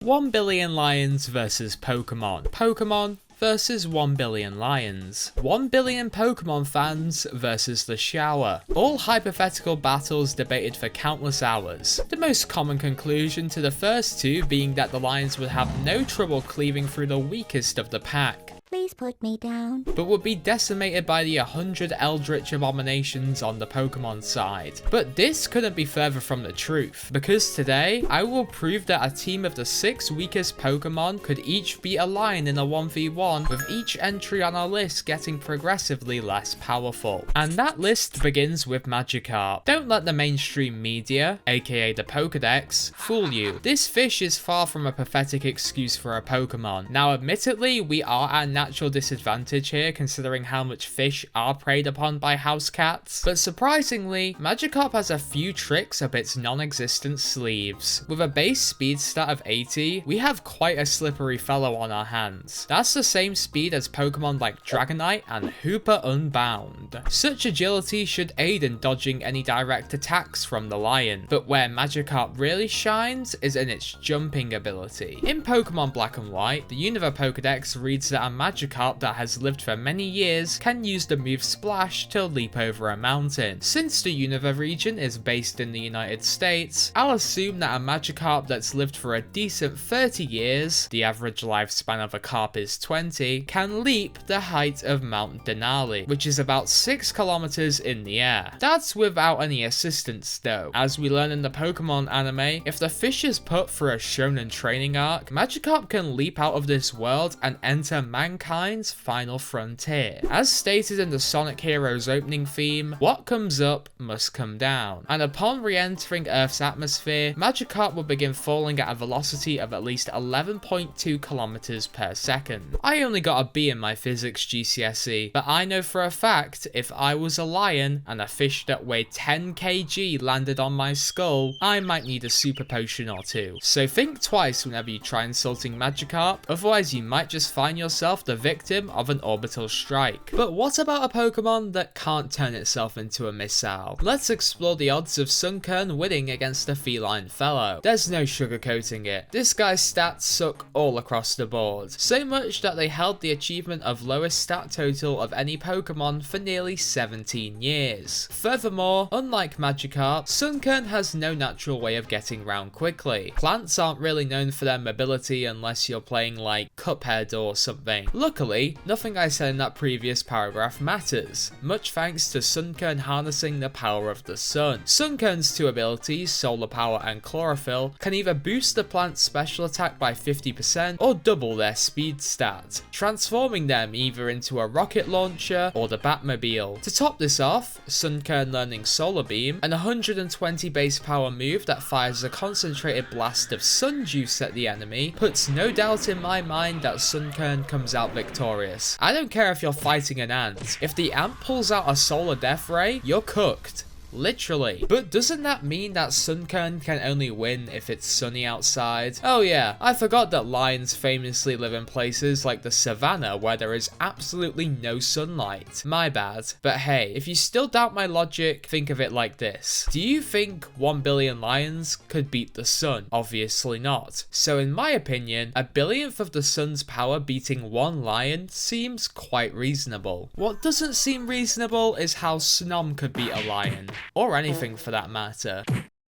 1 billion lions versus Pokemon. Pokemon versus 1 billion lions. 1 billion Pokemon fans versus the shower. All hypothetical battles debated for countless hours. The most common conclusion to the first two being that the lions would have no trouble cleaving through the weakest of the pack. Please put me down. But would be decimated by the 100 eldritch abominations on the Pokemon side. But this couldn't be further from the truth, because today I will prove that a team of the 6 weakest Pokemon could each beat a lion in a 1v1, with each entry on our list getting progressively less powerful. And that list begins with Magikarp. Don't let the mainstream media, aka the Pokedex, fool you. This fish is far from a pathetic excuse for a Pokemon. Now admittedly, we are at natural disadvantage here considering how much fish are preyed upon by house cats, but surprisingly, Magikarp has a few tricks up its non-existent sleeves. With a base speed stat of 80, we have quite a slippery fellow on our hands. That's the same speed as Pokemon like Dragonite and Hooper Unbound. Such agility should aid in dodging any direct attacks from the lion, but where Magikarp really shines is in its jumping ability. In Pokemon Black and White, the Unova Pokedex reads that a Magikarp that has lived for many years can use the move Splash to leap over a mountain. Since the Unova region is based in the United States, I'll assume that a Magikarp that's lived for a decent 30 years, the average lifespan of a carp is 20, can leap the height of Mount Denali, which is about 6 kilometers in the air. That's without any assistance though. As we learn in the Pokemon anime, if the fish is put through a shonen training arc, Magikarp can leap out of this world and enter mankind's final frontier. As stated in the Sonic Heroes opening theme, what comes up must come down. And upon re-entering Earth's atmosphere, Magikarp will begin falling at a velocity of at least 11.2 kilometers per second. I only got a B in my physics GCSE, but I know for a fact if I was a lion and a fish that weighed 10 kg landed on my skull, I might need a super potion or two. So think twice whenever you try insulting Magikarp, otherwise you might just find yourself the victim of an orbital strike. But what about a Pokemon that can't turn itself into a missile? Let's explore the odds of Sunkern winning against a feline fellow. There's no sugarcoating it. This guy's stats suck all across the board. So much that they held the achievement of lowest stat total of any Pokemon for nearly 17 years. Furthermore, unlike Magikarp, Sunkern has no natural way of getting round quickly. Plants aren't really known for their mobility unless you're playing like Cuphead or something. Luckily, nothing I said in that previous paragraph matters, much thanks to Sunkern harnessing the power of the sun. Sunkern's two abilities, Solar Power and Chlorophyll, can either boost the plant's special attack by 50% or double their speed stat, transforming them either into a rocket launcher or the Batmobile. To top this off, Sunkern learning Solar Beam, an 120 base power move that fires a concentrated blast of sun juice at the enemy, puts no doubt in my mind that Sunkern comes out victorious. I don't care if you're fighting an ant. If the ant pulls out a solar death ray, you're cooked. Literally. But doesn't that mean that Sunkern can only win if it's sunny outside? Oh yeah, I forgot that lions famously live in places like the savannah where there is absolutely no sunlight. My bad. But hey, if you still doubt my logic, think of it like this. Do you think 1 billion lions could beat the sun? Obviously not. So in my opinion, a billionth of the sun's power beating one lion seems quite reasonable. What doesn't seem reasonable is how Snom could beat a lion. Or anything for that matter.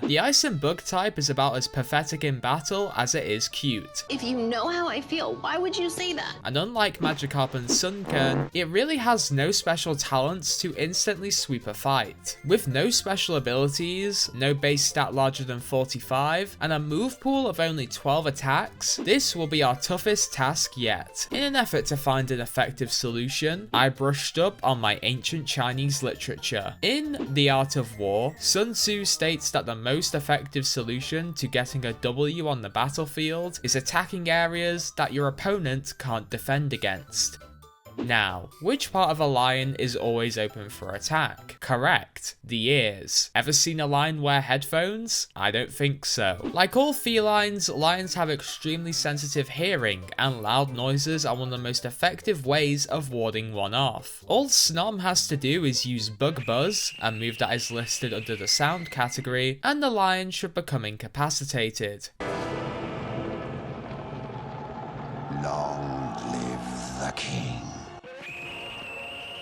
The ice and bug type is about as pathetic in battle as it is cute. If you know how I feel, why would you say that? And unlike Magikarp and Sunkern, it really has no special talents to instantly sweep a fight. With no special abilities, no base stat larger than 45, and a move pool of only 12 attacks, this will be our toughest task yet. In an effort to find an effective solution, I brushed up on my ancient Chinese literature. In The Art of War, Sun Tzu states that the most effective solution to getting a W on the battlefield is attacking areas that your opponent can't defend against. Now, which part of a lion is always open for attack? Correct, the ears. Ever seen a lion wear headphones? I don't think so. Like all felines, lions have extremely sensitive hearing, and loud noises are one of the most effective ways of warding one off. All Snom has to do is use Bug Buzz, a move that is listed under the sound category, and the lion should become incapacitated. Long live the king.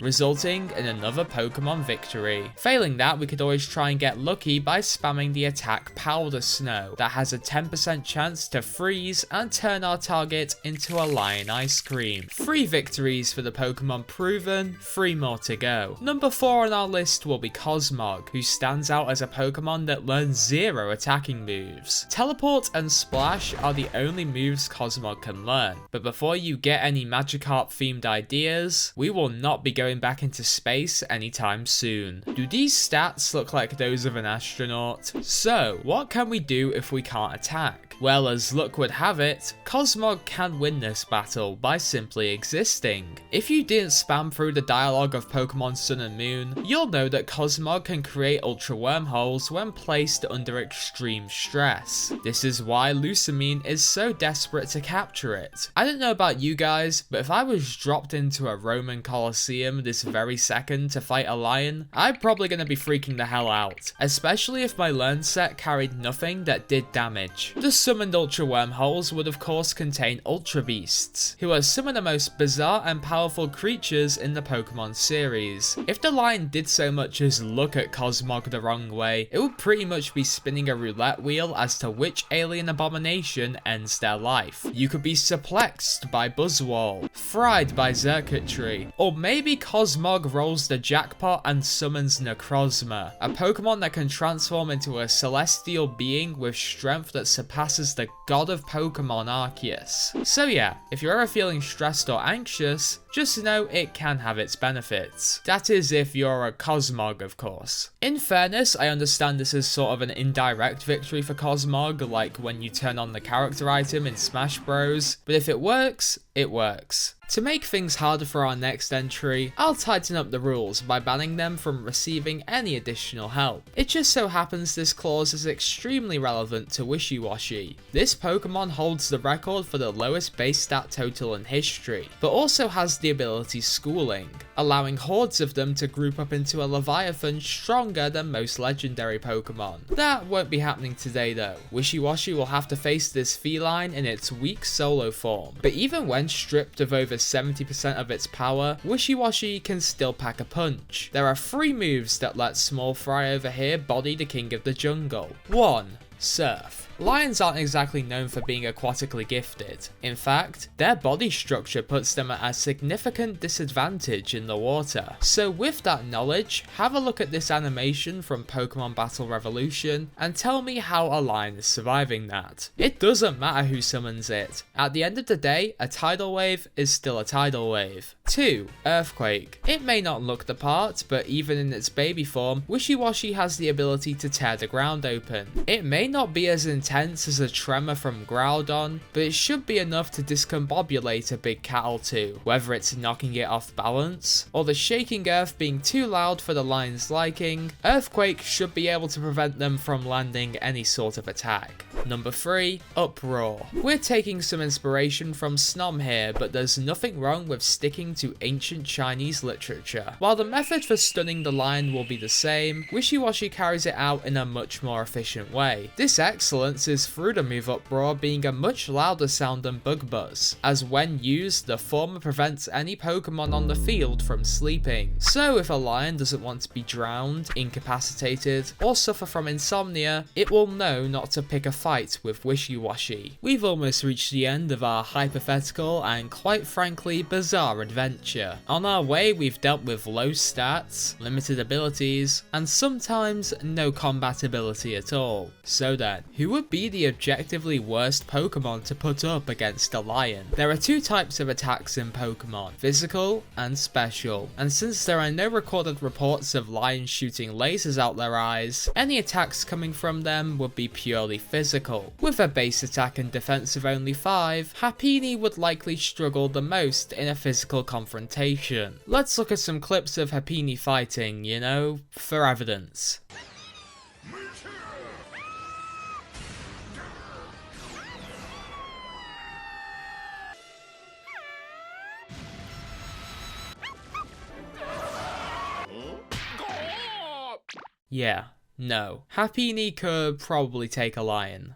Resulting in another Pokemon victory. Failing that, we could always try and get lucky by spamming the attack Powder Snow that has a 10% chance to freeze and turn our target into a lion ice cream. 3 victories for the Pokemon proven, 3 more to go. Number 4 on our list will be Cosmog, who stands out as a Pokemon that learns 0 attacking moves. Teleport and Splash are the only moves Cosmog can learn, but before you get any Magikarp themed ideas, we will not be going back into space anytime soon. Do these stats look like those of an astronaut? So, what can we do if we can't attack? Well, as luck would have it, Cosmog can win this battle by simply existing. If you didn't spam through the dialogue of Pokemon Sun and Moon, you'll know that Cosmog can create ultra wormholes when placed under extreme stress. This is why Lusamine is so desperate to capture it. I don't know about you guys, but if I was dropped into a Roman Colosseum this very second to fight a lion, I'm probably going to be freaking the hell out, especially if my learn set carried nothing that did damage. The summoned ultra wormholes would of course contain ultra beasts, who are some of the most bizarre and powerful creatures in the Pokemon series. If the lion did so much as look at Cosmog the wrong way, it would pretty much be spinning a roulette wheel as to which alien abomination ends their life. You could be suplexed by Buzzwole, fried by Xurkitree, or maybe Cosmog rolls the jackpot and summons Necrozma, a Pokemon that can transform into a celestial being with strength that surpasses the god of Pokemon Arceus. So yeah, if you're ever feeling stressed or anxious, just know it can have its benefits. That is if you're a Cosmog, of course. In fairness, I understand this is sort of an indirect victory for Cosmog, like when you turn on the character item in Smash Bros, but if it works, it works. To make things harder for our next entry, I'll tighten up the rules by banning them from receiving any additional help. It just so happens this clause is extremely relevant to Wishiwashi. This Pokemon holds the record for the lowest base stat total in history, but also has the ability Schooling, allowing hordes of them to group up into a Leviathan stronger than most legendary Pokemon. That won't be happening today though. Wishiwashi will have to face this feline in its weak solo form, but even when stripped of over 70% of its power, Wishiwashi can still pack a punch. There are 3 moves that let Small Fry over here body the king of the jungle. 1. Surf. Lions aren't exactly known for being aquatically gifted. In fact, their body structure puts them at a significant disadvantage in the water. So with that knowledge, have a look at this animation from Pokemon Battle Revolution and tell me how a lion is surviving that. It doesn't matter who summons it. At the end of the day, a tidal wave is still a tidal wave. 2. Earthquake. It may not look the part, but even in its baby form, Wishiwashi has the ability to tear the ground open. It may not be as intense as a tremor from Groudon, but it should be enough to discombobulate a big cat or two, whether it's knocking it off balance, or the shaking earth being too loud for the lion's liking. Earthquake should be able to prevent them from landing any sort of attack. Number 3. Uproar. We're taking some inspiration from Snom here, but there's nothing wrong with sticking to ancient Chinese literature. While the method for stunning the lion will be the same, Wishiwashi carries it out in a much more efficient way. This excellence is through the move Uproar being a much louder sound than Bug Buzz, as when used, the former prevents any Pokemon on the field from sleeping. So if a lion doesn't want to be drowned, incapacitated, or suffer from insomnia, it will know not to pick a fight with Wishiwashi. We've almost reached the end of our hypothetical and quite frankly bizarre adventure. On our way, we've dealt with low stats, limited abilities, and sometimes no combat ability at all. So then, who would be the objectively worst Pokemon to put up against a lion? There are 2 types of attacks in Pokemon, physical and special, and since there are no recorded reports of lions shooting lasers out their eyes, any attacks coming from them would be purely physical. With a base attack and defense of only 5, Happiny would likely struggle the most in a physical confrontation. Let's look at some clips of Happiny fighting, you know, for evidence. Yeah, no. Happiny could probably take a lion.